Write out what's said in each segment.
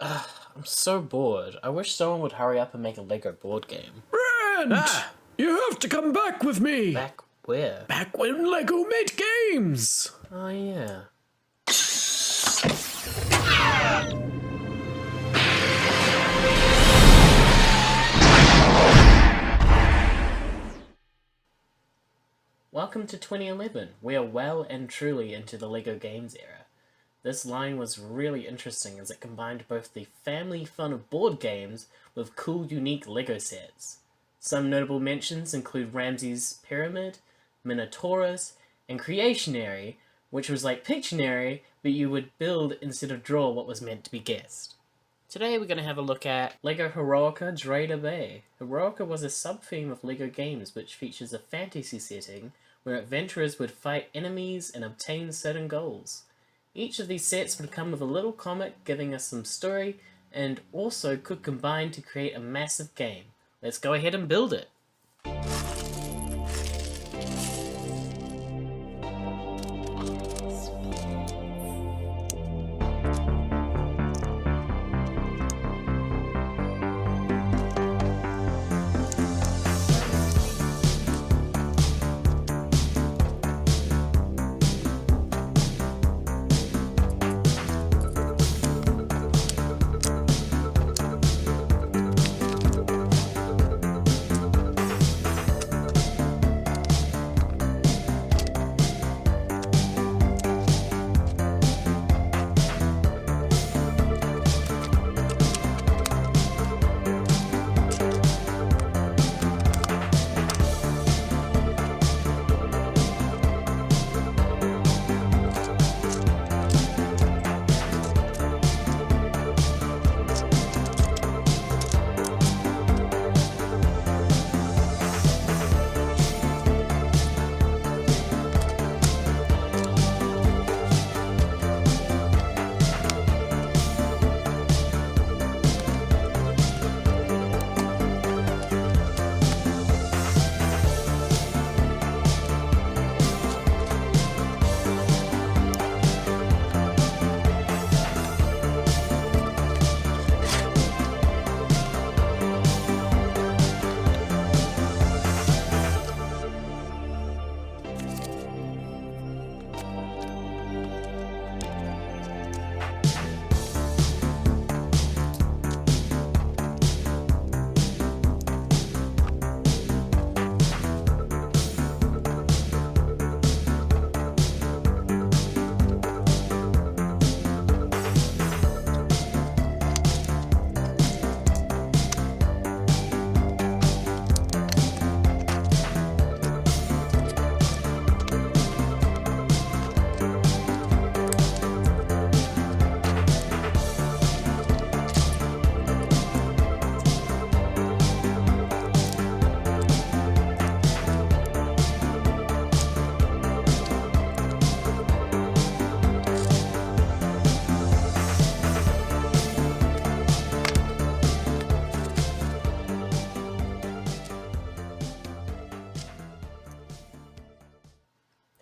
I'm so bored. I wish someone would hurry up and make a Lego board game. Brent! You have to come back with me! Back where? Back when Lego made games! Oh yeah. Welcome to 2011. We are well and truly into the LEGO games era. This line was really interesting as it combined both the family fun of board games with cool, unique LEGO sets. Some notable mentions include Ramses' Pyramid, Minotaurus, and Creationary, which was like Pictionary, but you would build instead of draw what was meant to be guessed. Today we're going to have a look at LEGO Heroica Draida Bay. Heroica was a sub-theme of LEGO games which features a fantasy setting where adventurers would fight enemies and obtain certain goals. Each of these sets would come with a little comic giving us some story and also could combine to create a massive game. Let's go ahead and build it!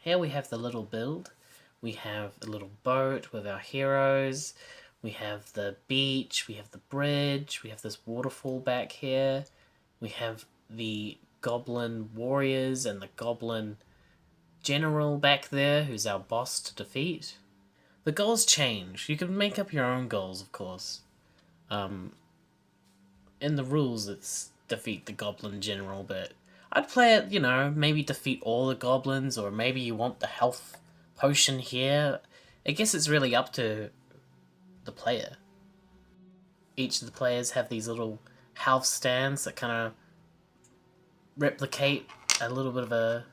Here we have the little build. We have a little boat with our heroes. We have the beach. We have the bridge. We have this waterfall back here. We have the goblin warriors and the goblin general back there who's our boss to defeat. The goals change. You can make up your own goals, of course. In the rules it's defeat the goblin general, but I'd play it, you know, maybe defeat all the goblins, or maybe you want the health potion here. I guess it's really up to the player. Each of the players have these little health stands that kind of replicate a little bit of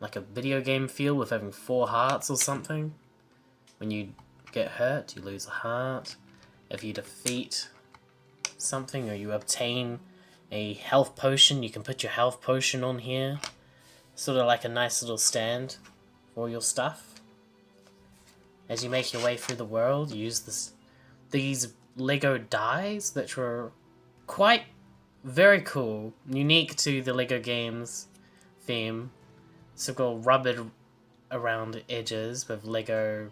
like a video game feel with having 4 hearts or something. When you get hurt, you lose a heart. If you defeat something or you obtain a health potion, you can put your health potion on here. Sort of like a nice little stand for your stuff. As you make your way through the world, you use these LEGO dies, which were quite very cool, unique to the LEGO games theme. So got rubbered around edges with LEGO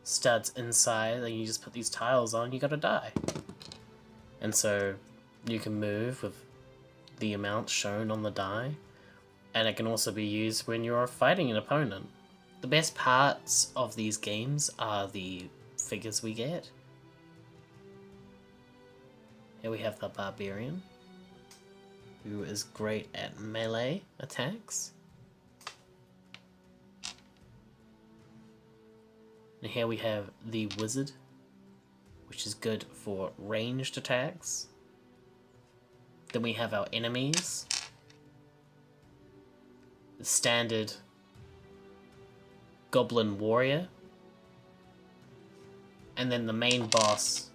studs inside, and you just put these tiles on, you gotta die. And so you can move with the amount shown on the die, and it can also be used when you're fighting an opponent. The best parts of these games are the figures we get. Here we have the Barbarian, who is great at melee attacks. And here we have the Wizard, which is good for ranged attacks. Then we have our enemies. The standard Goblin Warrior. And then the main boss,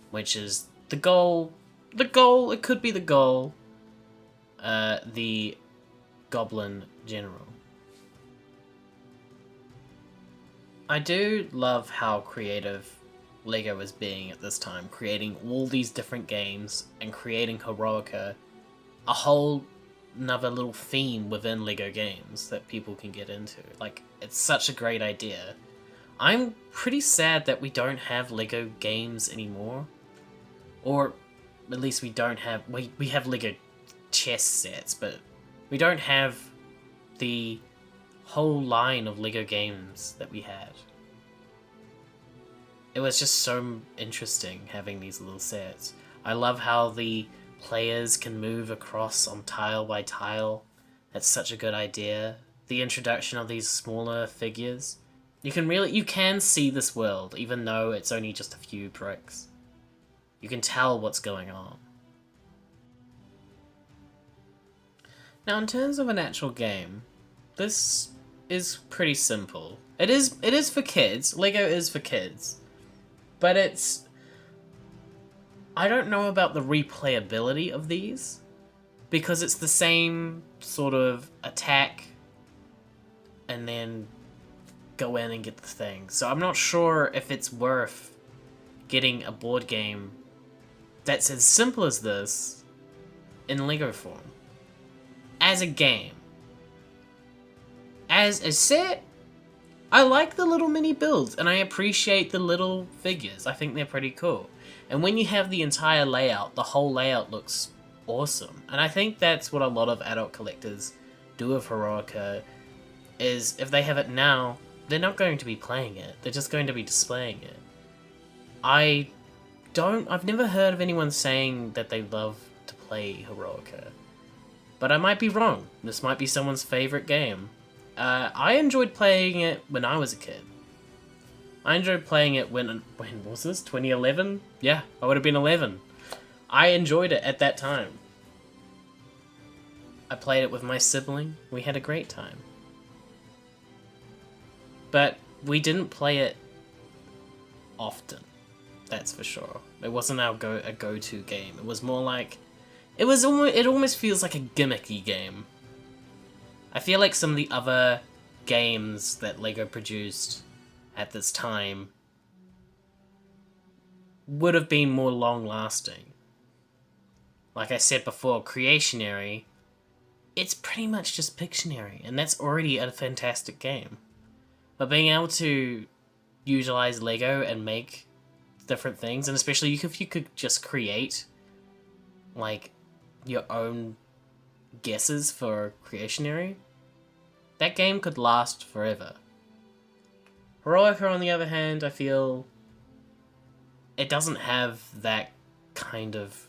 which is the goal, it could be the goal, the Goblin General. I do love how creative LEGO is being at this time, creating all these different games and creating Heroica, a whole another little theme within LEGO games that people can get into. Like, it's such a great idea. I'm pretty sad that we don't have LEGO games anymore. Or at least we don't have... We have LEGO chess sets, but we don't have the whole line of LEGO games that we had. It was just so interesting having these little sets. I love how the players can move across on tile by tile. That's such a good idea. The introduction of these smaller figures. You can see this world, even though it's only just a few bricks. You can tell what's going on. Now, in terms of an actual game, this is pretty simple. It is for kids. LEGO is for kids. But it's... I don't know about the replayability of these, because it's the same sort of attack and then go in and get the thing. So I'm not sure if it's worth getting a board game that's as simple as this in LEGO form. As a game. As a set, I like the little mini builds, and I appreciate the little figures. I think they're pretty cool. And when you have the entire layout, the whole layout looks awesome. And I think that's what a lot of adult collectors do with Heroica, is if they have it now, they're not going to be playing it. They're just going to be displaying it. I've never heard of anyone saying that they love to play Heroica. But I might be wrong. This might be someone's favorite game. I enjoyed playing it when I was a kid. I enjoyed playing it when was this? 2011? Yeah, I would have been 11. I enjoyed it at that time. I played it with my sibling. We had a great time. But we didn't play it often. That's for sure. It wasn't a go-to game. It was more like... It almost feels like a gimmicky game. I feel like some of the other games that LEGO produced at this time would have been more long-lasting. Like I said before, Creationary, it's pretty much just Pictionary, and that's already a fantastic game. But being able to utilize LEGO and make different things, and especially if you could just create, like, your own guesses for Creationary, that game could last forever. Heroica, on the other hand, I feel it doesn't have that kind of...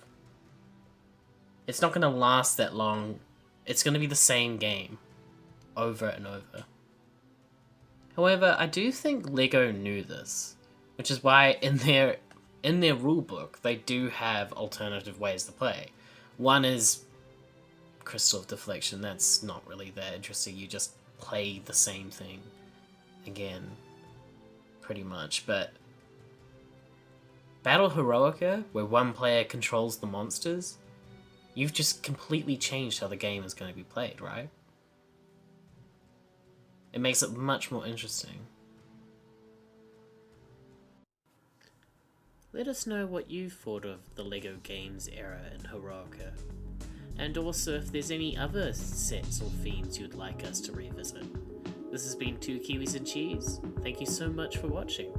It's not going to last that long. It's going to be the same game over and over. However, I do think LEGO knew this, which is why in their rulebook they do have alternative ways to play. One is Crystal of Deflection. That's not really that interesting. You just play the same thing again, pretty much. But Battle Heroica, where one player controls the monsters, you've just completely changed how the game is going to be played, right? It makes it much more interesting. Let us know what you thought of the LEGO Games era in Heroica, and also if there's any other sets or themes you'd like us to revisit. This has been 2 Kiwis and Cheese. Thank you so much for watching.